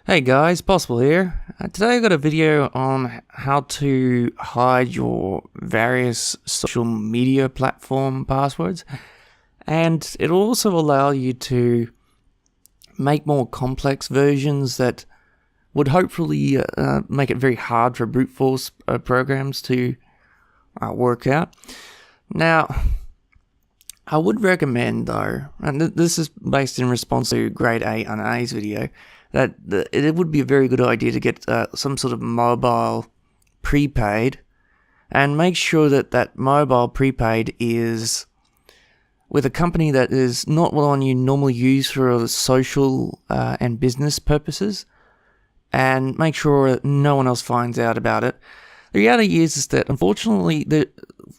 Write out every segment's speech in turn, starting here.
Hey guys, Possible here. Today I got a video on how to hide your various social media platform passwords, and it'll also allow you to make more complex versions that would hopefully make it very hard for brute force programs to work out. Now, I would recommend though, and this is based in response to Grade 8 on A's video, that it would be a very good idea to get some sort of mobile prepaid, and make sure that that mobile prepaid is with a company that is not one you normally use for social and business purposes, and make sure that no one else finds out about it. The reality is that unfortunately,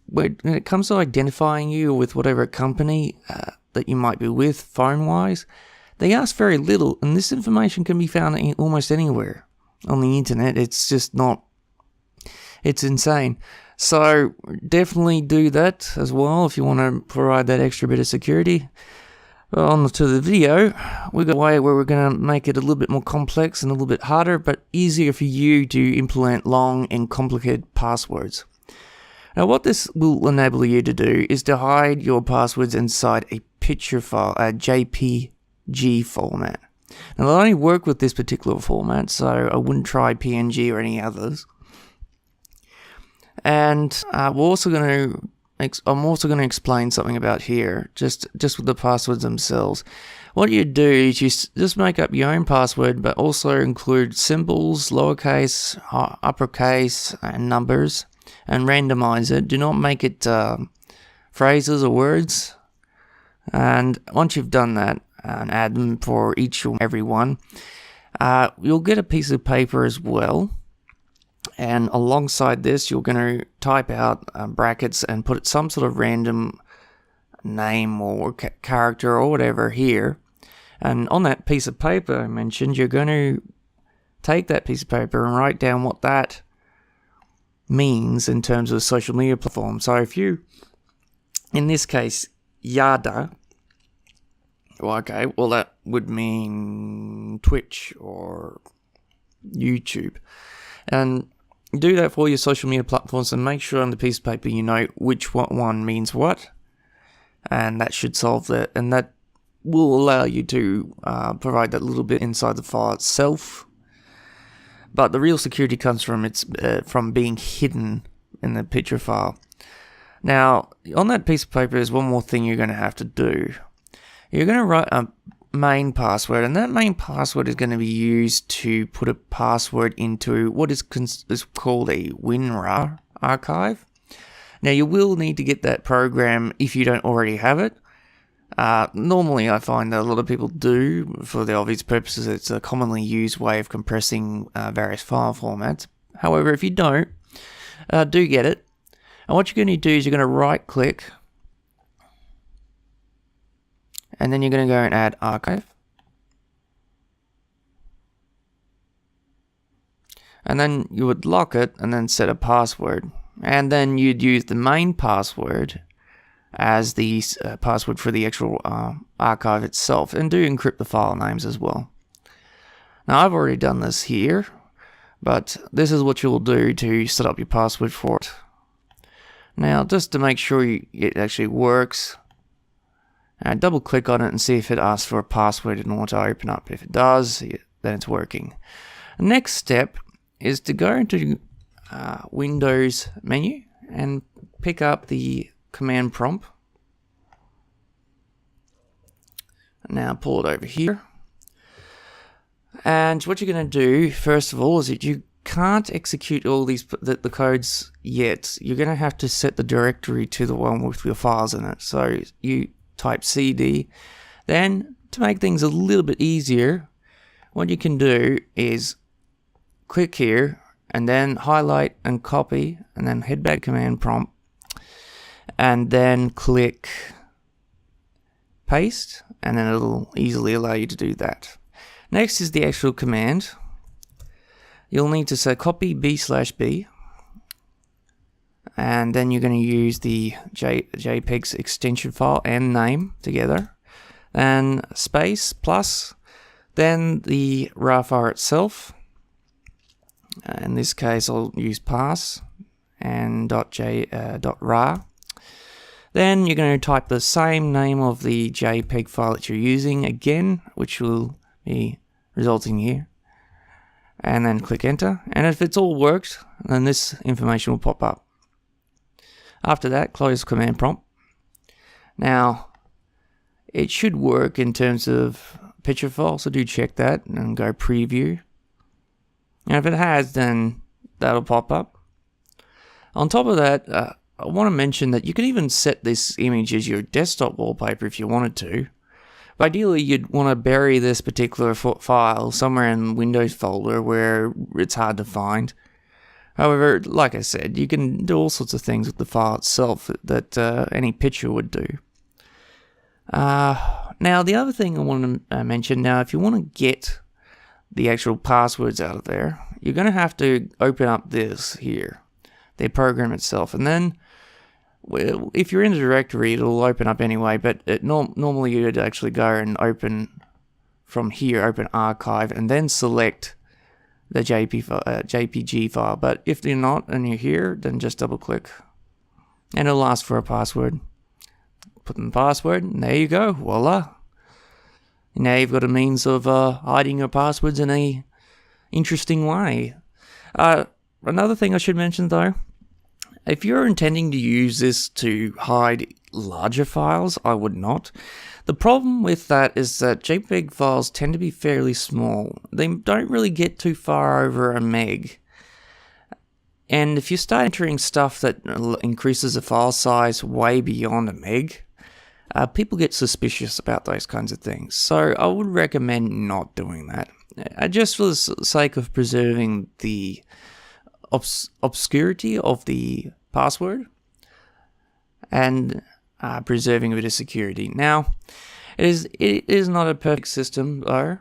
when it comes to identifying you with whatever company that you might be with phone-wise, they ask very little, and this information can be found almost anywhere on the internet. It's just not, it's insane. So definitely do that as well if you want to provide that extra bit of security. On to the video, we've got a way where we're going to make it a little bit more complex and a little bit harder, but easier for you to implement long and complicated passwords. Now what this will enable you to do is to hide your passwords inside a picture file, a JPG format. Now they'll only work with this particular format, so I wouldn't try PNG or any others. And I'm also going to explain something about here, just with the passwords themselves. What you do is you just make up your own password, but also include symbols, lowercase, uppercase, and numbers, and randomize it. Do not make it phrases or words. And once you've done that, and add them for each and every one, you'll get a piece of paper as well, and alongside this you're going to type out brackets and put some sort of random name or character or whatever here, and on that piece of paper I mentioned, you're going to take that piece of paper and write down what that means in terms of social media platform. So if you, in this case, Yada, okay, well that would mean Twitch or YouTube. And do that for your social media platforms, and make sure on the piece of paper you know which one means what. And that should solve that, and that will allow you to provide that little bit inside the file itself. But the real security comes from being hidden in the picture file. Now, on that piece of paper, there's one more thing you're going to have to do. You're going to write a main password, and that main password is going to be used to put a password into what is called a WinRAR archive. Now, you will need to get that program if you don't already have it. Normally, I find that a lot of people do, for the obvious purposes. It's a commonly used way of compressing various file formats. However, if you don't, do get it. And what you're going to do is you're going to right-click, and then you're going to go and add archive. And then you would lock it and then set a password. And then you'd use the main password as the password for the actual archive itself. And do encrypt the file names as well. Now I've already done this here, but this is what you'll do to set up your password for it. Now just to make sure it actually works, double click on it and see if it asks for a password in order to open up. If it does, then it's working. The next step is to go into Windows menu and pick up the command prompt. Now pull it over here. And what you're going to do first of all is that you can't execute all these the codes yet. You're going to have to set the directory to the one with your files in it. So you type CD. Then, to make things a little bit easier, what you can do is click here and then highlight and copy, and then head back to command prompt, and then click paste, and then it'll easily allow you to do that. Next is the actual command. You'll need to say copy B/B, and then you're going to use the JPEG's extension file and name together, and space plus Then the RAR file itself. In this case, I'll use pass and .rar. Then you're going to type the same name of the JPEG file that you're using again, which will be resulting here. And then click enter. And if it's all worked, then this information will pop up. After that, close command prompt. Now, it should work in terms of picture file, so do check that and go preview. And if it has, then that'll pop up. On top of that, I want to mention that you can even set this image as your desktop wallpaper if you wanted to. But ideally, you'd want to bury this particular file somewhere in the Windows folder where it's hard to find. However, like I said, you can do all sorts of things with the file itself that any picture would do. Now, the other thing I want to mention, now, if you want to get the actual passwords out of there, you're going to have to open up this here, the program itself, and then if you're in the directory, it'll open up anyway, but normally you'd actually go and open from here, open archive, and then select the JPG file. But if you're not and you're here, then just double click and it'll ask for a password. Put in the password, and there you go, voila. Now you've got a means of hiding your passwords in a interesting way. Another thing I should mention though, if you're intending to use this to hide larger files, I would not. The problem with that is that JPEG files tend to be fairly small. They don't really get too far over a meg. And if you start entering stuff that increases the file size way beyond a meg, people get suspicious about those kinds of things. So I would recommend not doing that. Just for the sake of preserving the obscurity of the password and preserving a bit of security. Now, it is not a perfect system though,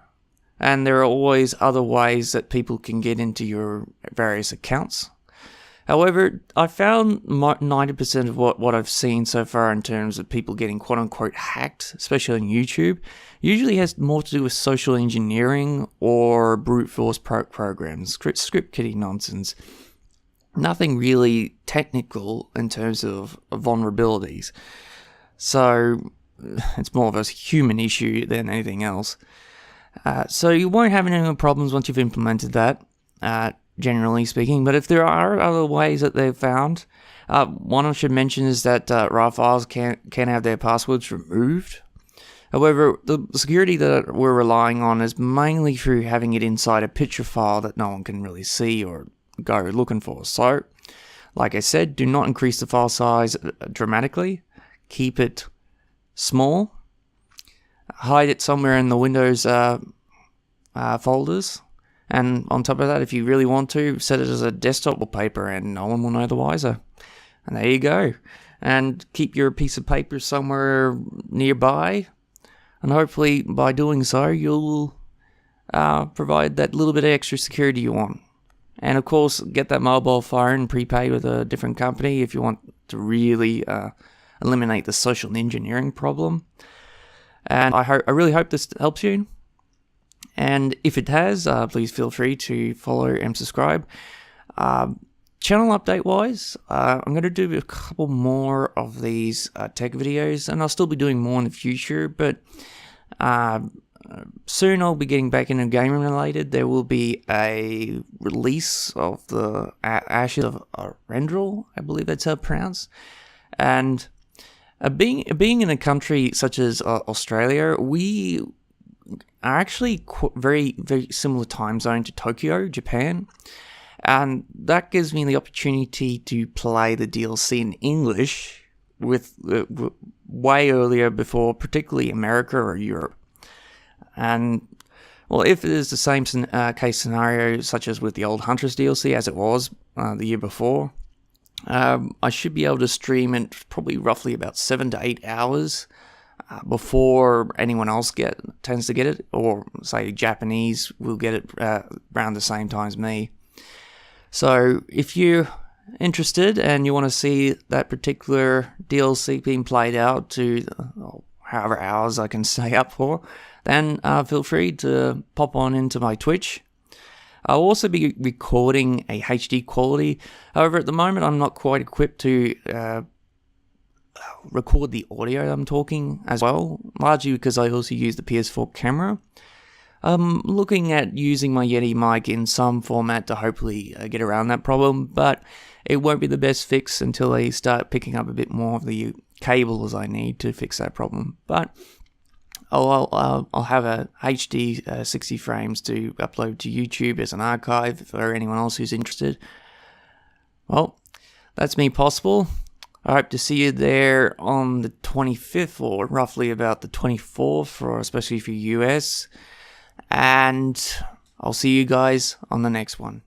and there are always other ways that people can get into your various accounts. However, I found 90% of what I've seen so far in terms of people getting quote-unquote hacked, especially on YouTube, usually has more to do with social engineering or brute force programs, script kiddie nonsense. Nothing really technical in terms of vulnerabilities. So it's more of a human issue than anything else. So you won't have any problems once you've implemented that. Generally speaking, but if there are other ways that they've found, one I should mention is that RAR files can have their passwords removed. However, the security that we're relying on is mainly through having it inside a picture file that no one can really see or go looking for. So, like I said, do not increase the file size dramatically. Keep it small. Hide it somewhere in the Windows folders. And on top of that, if you really want to, set it as a desktop wallpaper and no one will know the wiser. And there you go. And keep your piece of paper somewhere nearby. And hopefully by doing so, you'll provide that little bit of extra security you want. And of course, get that mobile phone prepaid with a different company if you want to really eliminate the social engineering problem. And I really hope this helps you. And if it has, please feel free to follow and subscribe. Channel update wise, I'm going to do a couple more of these tech videos, and I'll still be doing more in the future, but soon I'll be getting back into gaming related. There will be a release of the Ashes of Arendelle, I believe that's how it's pronounced. And being in a country such as Australia, we are actually very, very similar time zone to Tokyo, Japan. And that gives me the opportunity to play the DLC in English with way earlier before, particularly America or Europe. And, well, if it is the same case scenario, such as with the old Huntress DLC, as it was the year before, I should be able to stream it probably roughly about 7 to 8 hours before anyone else tends to get it, or say Japanese will get it around the same time as me. So if you're interested and you want to see that particular DLC being played out to however hours I can stay up for, then feel free to pop on into my Twitch. I'll also be recording a HD quality. However, at the moment, I'm not quite equipped to record the audio I'm talking as well, largely because I also use the PS4 camera. I'm looking at using my Yeti mic in some format to hopefully get around that problem, but it won't be the best fix until I start picking up a bit more of the cables I need to fix that problem. But I'll have a HD 60 frames to upload to YouTube as an archive for anyone else who's interested. Well, that's me possible. I hope to see you there on the 25th, or roughly about the 24th, or especially for US. And I'll see you guys on the next one.